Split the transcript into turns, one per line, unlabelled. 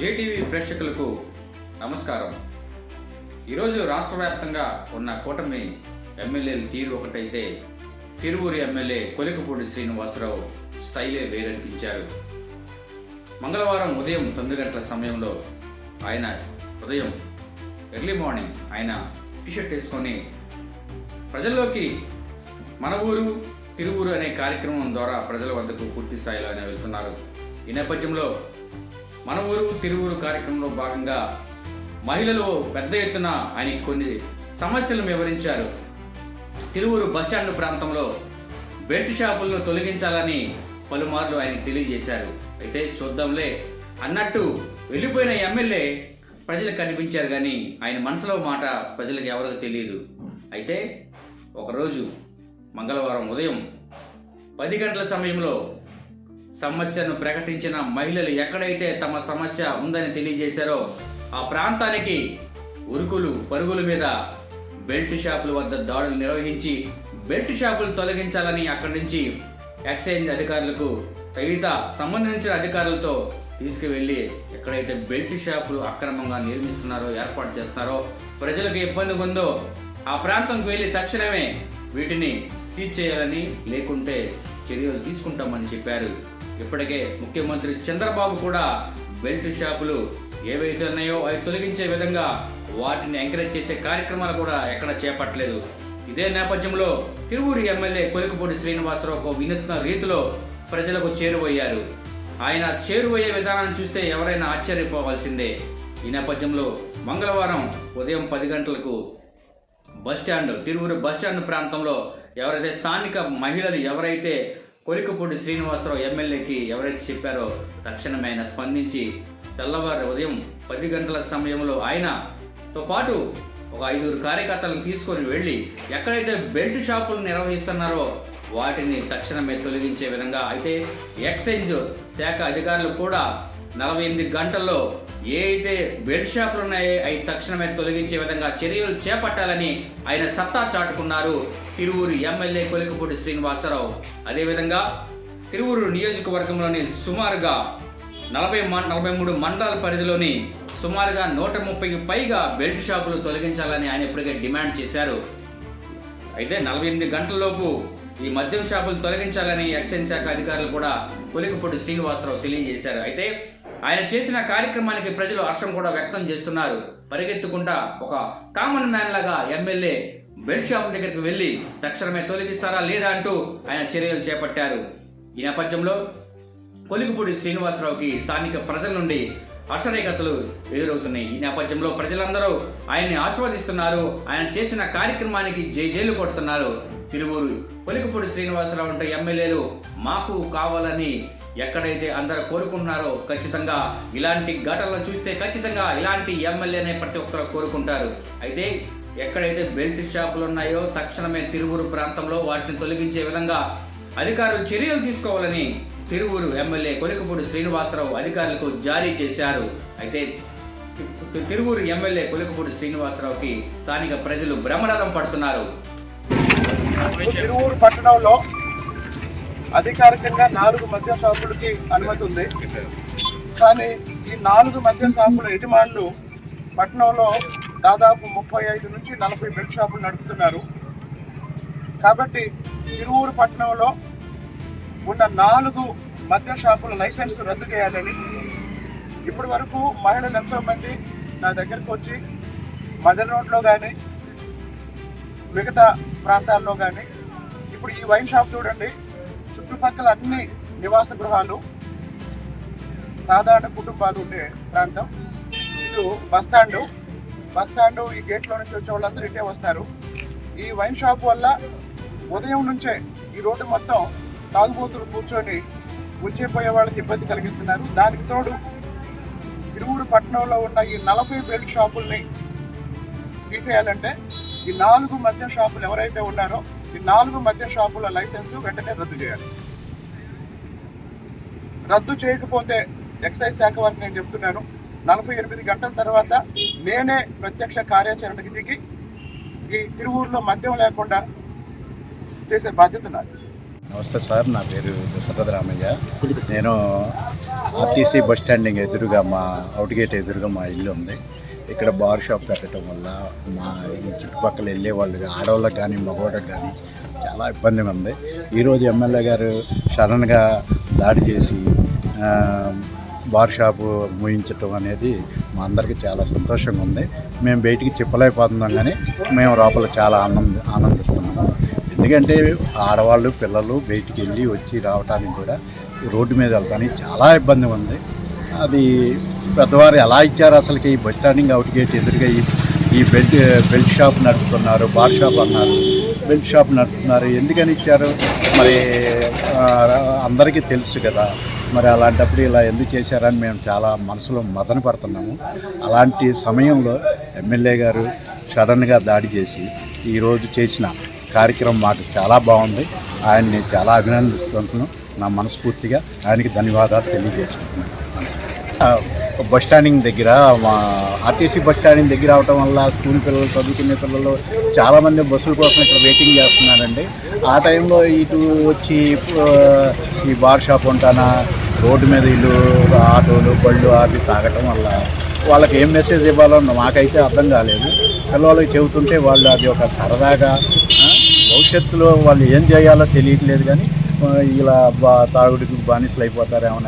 JTV ప్రేక్షకులకు నమస్కారం. ఈరోజు రాష్ట్ర వ్యాప్తంగా ఉన్న కూటమి ఎమ్మెల్యేల తీరు ఒకటైతే తిరువూరు ఎమ్మెల్యే కొలికపూడి శ్రీనివాసరావు స్టైలే వేరనిపించారు. మంగళవారం ఉదయం 9 గంటల సమయంలో ఆయన ఉదయం ఎర్లీ మార్నింగ్ ఆయన టీషర్ట్ వేసుకొని ప్రజల్లోకి మన ఊరు తిరువూరు అనే కార్యక్రమం ద్వారా ప్రజల వద్దకు పూర్తి స్థాయిలో ఆయన వెళ్తున్నారు. ఈ నేపథ్యంలో మన ఊరు తిరువూరు కార్యక్రమంలో భాగంగా మహిళలు పెద్ద ఎత్తున ఆయనకి కొన్ని సమస్యలను వివరించారు. తిరువూరు బస్టాండ్ ప్రాంతంలో బెల్ట్ షాపులను తొలగించాలని పలుమార్లు ఆయనకు తెలియజేశారు. అయితే చూద్దాంలే అన్నట్టు వెళ్ళిపోయిన ఎమ్మెల్యే ప్రజలకు కనిపించారు, కానీ ఆయన మనసులో మాట ప్రజలకు ఎవరికి తెలియదు. అయితే ఒకరోజు మంగళవారం ఉదయం 10 గంటల సమయంలో సమస్యను ప్రకటించిన మహిళలు ఎక్కడైతే తమ సమస్య ఉందని తెలియజేశారో ఆ ప్రాంతానికి ఉరుకులు పరుగుల మీద బెల్ట్ షాపుల వద్ద దాడులు నిర్వహించి బెల్ట్ షాపులు తొలగించాలని అక్కడి నుంచి ఎక్సైజ్ అధికారులకు తగిన సంబంధించిన అధికారులతో తీసుకువెళ్ళి ఎక్కడైతే బెల్ట్ షాపులు అక్రమంగా నిర్మిస్తున్నారో ఏర్పాటు చేస్తున్నారో ప్రజలకు ఇబ్బంది ఉందో ఆ ప్రాంతంకు వెళ్ళి తక్షణమే వీటిని సీజ్ చేయాలని, లేకుంటే చర్యలు తీసుకుంటామని చెప్పారు. ఇప్పటికే ముఖ్యమంత్రి చంద్రబాబు కూడా బెల్ట్ షాపులు ఏవైతే ఉన్నాయో అవి తొలగించే విధంగా వాటిని ఎంకరేజ్ చేసే కార్యక్రమాలు కూడా ఎక్కడ చేపట్టలేదు. ఇదే నేపథ్యంలో తిరువూరు ఎమ్మెల్యే కొలికపూడి శ్రీనివాసరావు ఒక వినూత్న రీతిలో ప్రజలకు చేరువయ్యారు. ఆయన చేరువయ్యే విధానాన్ని చూస్తే ఎవరైనా ఆశ్చర్యపోవాల్సిందే. ఈ నేపథ్యంలో మంగళవారం ఉదయం 10 గంటలకు బస్టాండ్ తిరువూరు బస్టాండ్ ప్రాంతంలో ఎవరైతే స్థానిక మహిళలు ఎవరైతే కొలికపూడి శ్రీనివాసరావు ఎమ్మెల్యేకి ఎవరైతే చెప్పారో తక్షణమే ఆయన స్పందించి తెల్లవారు ఉదయం 10 గంటల సమయంలో ఆయనతో పాటు ఒక 5 కార్యకర్తలను తీసుకొని వెళ్ళి ఎక్కడైతే బెల్ట్ షాపులు నిర్వహిస్తున్నారో వాటిని తక్షణమే తొలగించే విధంగా, అయితే ఎక్సైజ్ శాఖ అధికారులు కూడా 48 గంటల్లో ఏ అయితే బెల్ట్ షాపులు ఉన్నాయో అవి తక్షణమే తొలగించే విధంగా చర్యలు చేపట్టాలని ఆయన సత్తా చాటుకున్నారు తిరువూరు ఎమ్మెల్యే కొలికపూడి శ్రీనివాసరావు. అదేవిధంగా తిరువూరు నియోజకవర్గంలోని సుమారుగా 43 మండలాల పరిధిలోని సుమారుగా 130కి పైగా బెల్ట్ షాపులు తొలగించాలని ఆయన ఇప్పటికే డిమాండ్ చేశారు. అయితే 48 గంటలలోపు ఈ మద్యం షాపులు తొలగించాలని ఎక్సైజ్ శాఖ అధికారులు కూడా కొలికపూడి శ్రీనివాసరావు తెలియజేశారు. అయితే ఆయన చేసిన కార్యక్రమానికి ప్రజలు హర్షం కూడా వ్యక్తం చేస్తున్నారు. పరిగెత్తుకుంటా ఒక కామన్ మ్యాన్ లాగా ఎమ్మెల్యే బెల్ట్ షాప్ దగ్గరికి వెళ్ళి తక్షణమే తొలగిస్తారా లేదా అంటూ ఆయన చర్యలు చేపట్టారు. ఈ నేపథ్యంలో కొలికపూడి శ్రీనివాసరావుకి స్థానిక ప్రజల నుండి హర్షరేఖలు ఎదురవుతున్నాయి. ఈ నేపథ్యంలో ప్రజలందరూ ఆయన్ని ఆస్వాదిస్తున్నారు. ఆయన చేసిన కార్యక్రమానికి జైలు కొడుతున్నారు. తిరువూరు కొలికపూడి శ్రీనివాసరావు అంటే ఎమ్మెల్యేలు మాకు కావాలని ఎక్కడైతే అందరూ కోరుకుంటున్నారో ఖచ్చితంగా ఇలాంటి ఘటనలు చూస్తే ఖచ్చితంగా ఇలాంటి ఎమ్మెల్యేనే ప్రతి ఒక్కరు కోరుకుంటారు. అయితే ఎక్కడైతే బెల్ట్ షాపులు ఉన్నాయో తక్షణమే తిరువూరు ప్రాంతంలో వాటిని తొలగించే విధంగా అధికారులు చర్యలు తీసుకోవాలని తిరువూరు ఎమ్మెల్యే కొలికపూడి శ్రీనివాసరావు అధికారులకు జారీ చేశారు. అయితే తిరువూరు ఎమ్మెల్యే కొలికపూడి శ్రీనివాసరావుకి స్థానిక ప్రజలు బ్రహ్మరథం పడుతున్నారు.
తిరువూరు పట్టణంలో అధికారికంగా 4 మద్యం షాపులకి అనుమతి ఉంది. కానీ ఈ 4 మద్యం షాపుల యజమానులు పట్టణంలో దాదాపు 35 నుంచి 40 బెల్ట్ షాపులు నడుపుతున్నారు. కాబట్టి తిరువూరు పట్టణంలో ఉన్న 4 మద్యం షాపుల లైసెన్స్ రద్దు చేయాలని ఇప్పటి వరకు మహిళలు ఎంతోమంది నా దగ్గరకు వచ్చి మదర్ రోడ్లో కానీ మిగతా ప్రాంతాల్లో కానీ, ఇప్పుడు ఈ వైన్ షాప్ చూడండి, చుట్టుపక్కల అన్ని నివాస గృహాలు, సాధారణ కుటుంబాలు ఉండే ప్రాంతం. ఇది బస్టాండు ఈ గేట్లో నుంచి వచ్చే వాళ్ళందరూ ఇటే వస్తారు. ఈ వైన్ షాప్ వల్ల ఉదయం నుంచే ఈ రోడ్డు మొత్తం తాగుబోతులు కూర్చొని ఉంచిపోయే వాళ్ళకి ఇబ్బంది కలిగిస్తున్నారు. దానికి తోడు తిరువూరు పట్టణంలో ఉన్న ఈ 40 బెల్ట్ షాపుల్ని తీసేయాలంటే ఈ 4 మద్యం షాపులు ఎవరైతే ఉన్నారో ఈ 4 మద్యం షాపుల లైసెన్స్ వెంటనే రద్దు చేయాలి. రద్దు చేయకపోతే ఎక్సైజ్ శాఖ వారికి నేను చెప్తున్నాను, 48 గంటల తర్వాత నేనే ప్రత్యక్ష కార్యాచరణకి దిగి ఈ తిరువూరులో మద్యం లేకుండా చేసే బాధ్యత నాది.
నమస్తే సార్, నా పేరు దశరథరామయ్య. నేను ఆర్టీసీ బస్ స్టాండింగ్ ఎదురుగా మా అవుట్ గేట్ ఎదురుగా మా ఇల్లు ఉంది. ఇక్కడ బార్ షాప్ పెట్టడం వల్ల మా ఈ చుట్టుపక్కల వెళ్ళే వాళ్ళు ఆడవాళ్ళకి కానీ మగవాళ్ళకి కానీ చాలా ఇబ్బందిగా ఉంది. ఈరోజు ఎమ్మెల్యే గారు సడన్గా దాడి చేసి బార్ షాపు మూయించటం అనేది మా అందరికీ చాలా సంతోషంగా ఉంది. మేము బయటికి చెప్పలేకపోతున్నాం, కానీ మేము లోపల చాలా ఆనందిస్తున్నాము. ఎందుకంటే ఆడవాళ్ళు పిల్లలు బయటికి వెళ్ళి వచ్చి రావడానికి కూడా రోడ్డు మీద వెళ్తానికి చాలా ఇబ్బంది ఉంది. అది పెద్దవారు ఎలా ఇచ్చారు అసలుకి? ఈ బస్ స్టాండింగ్ అవుట్ గేట్ ఎదురుగా ఈ బెల్ట్ షాప్ నడుపుతున్నారు, బార్ షాప్ అన్నారు, బెల్ట్ షాప్ నడుపుతున్నారు. ఎందుకని ఇచ్చారు మరి? అందరికీ తెలుసు కదా. మరి అలాంటప్పుడు ఇలా ఎందుకు చేశారని మేము చాలా మనసులో మదన పడుతున్నాము. అలాంటి సమయంలో ఎమ్మెల్యే గారు సడన్గా దాడి చేసి ఈరోజు చేసిన కార్యక్రమం మాకు చాలా బాగుంది. ఆయన్ని చాలా అభినందిస్తున్నాను. నా మనస్ఫూర్తిగా ఆయనకి ధన్యవాదాలు తెలియజేసుకుంటున్నాను. బస్ స్టాండింగ్ దగ్గర మా ఆర్టీసీ బస్ స్టాండింగ్ దగ్గర అవటం వల్ల స్కూల్ పిల్లలు, చదువుకునే పిల్లలు చాలామంది బస్సుల కోసం ఇక్కడ వెయిటింగ్ చేస్తున్నారండి. ఆ టైంలో ఇటు వచ్చి ఈ బార్ షాప్ ఉంటానా రోడ్డు మీద ఇల్లు ఆటోలు బళ్ళు ఆపి తాగటం వల్ల వాళ్ళకి ఏం మెసేజ్ ఇవ్వాలో మాకైతే అర్థం కాలేదు. పిల్లలకి చెబుతుంటే వాళ్ళు అది ఒక సరదాగా, భవిష్యత్తులో వాళ్ళు ఏం చేయాలో తెలియట్లేదు, కానీ ఇలా తాగుడికి బానిసలు అయిపోతారేమో